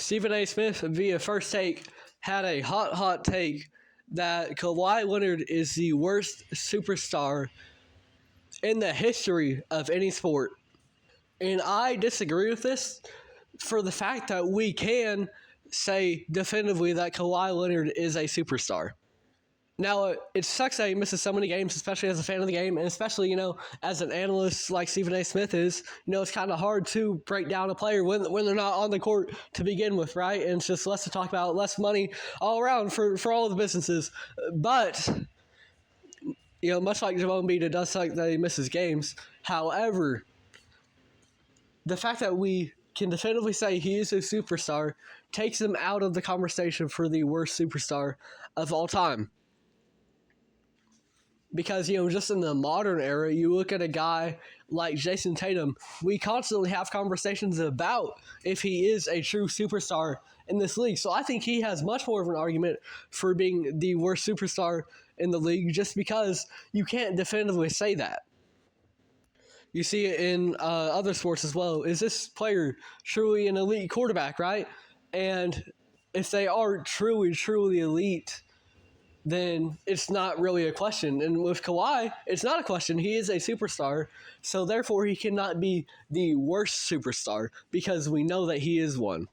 Stephen A. Smith via First Take had a hot take that Kawhi Leonard is the worst superstar in the history of any sport. And I disagree with this for the fact that we can say definitively that Kawhi Leonard is a superstar. Now, it sucks that he misses so many games, especially as a fan of the game, and especially, as an analyst like Stephen A. Smith is, it's kind of hard to break down a player when they're not on the court to begin with, right? And it's just less to talk about, less money all around for all of the businesses. But, much like Joel Embiid, it does suck that he misses games. However, the fact that we can definitively say he is a superstar takes him out of the conversation for the worst superstar of all time. Because, just in the modern era, you look at a guy like Jason Tatum, we constantly have conversations about if he is a true superstar in this league. So I think he has much more of an argument for being the worst superstar in the league just because you can't definitively say that. You see it in other sports as well. Is this player truly an elite quarterback, right? And if they are truly elite, then it's not really a question. And with Kawhi, it's not a question. He is a superstar, so therefore he cannot be the worst superstar because we know that he is one.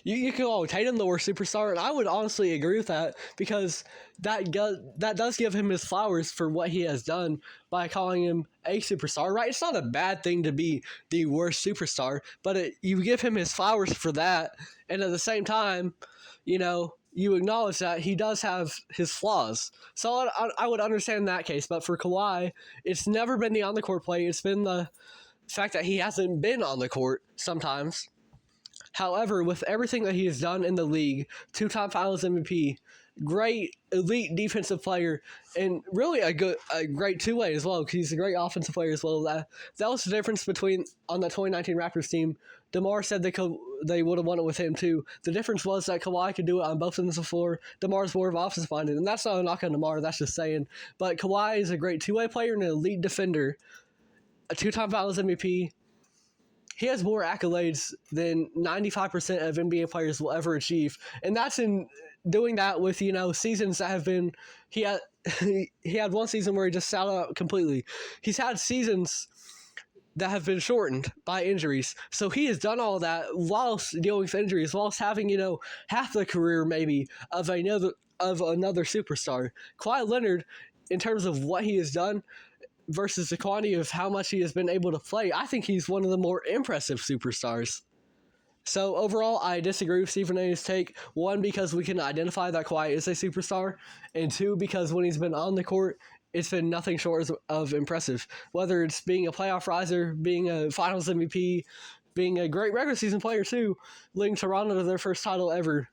You can call Tatum the worst superstar, and I would honestly agree with that because that does give him his flowers for what he has done by calling him a superstar, right? It's not a bad thing to be the worst superstar, but you give him his flowers for that, and at the same time, you acknowledge that he does have his flaws. So I would understand that case. But for Kawhi, it's never been the on-the-court play. It's been the fact that he hasn't been on the court sometimes. However, with everything that he has done in the league, 2-time Finals MVP, great elite defensive player, and really a great two-way as well, because he's a great offensive player as well. That was the difference between, on the 2019 Raptors team, DeMar said they would have won it with him too. The difference was that Kawhi could do it on both ends of the floor. DeMar's more of offensive-minded, and that's not a knock on DeMar, that's just saying. But Kawhi is a great two-way player and an elite defender, a 2-time Finals MVP. He has more accolades than 95% of NBA players will ever achieve. And that's in doing that with, seasons that have been, he had one season where he just sat out completely. He's had seasons that have been shortened by injuries. So he has done all that whilst dealing with injuries, whilst having, half the career maybe of another superstar. Kawhi Leonard, in terms of what he has done, versus the quantity of how much he has been able to play, I think he's one of the more impressive superstars. So overall, I disagree with Stephen A's take. One, because we can identify that Kawhi is a superstar, and two, because when he's been on the court, it's been nothing short of impressive. Whether it's being a playoff riser, being a Finals MVP, being a great regular season player too, leading Toronto to their first title ever.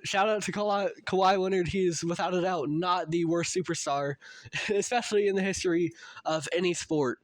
Shout out to Kawhi Leonard. He is, without a doubt, not the worst superstar, especially in the history of any sport.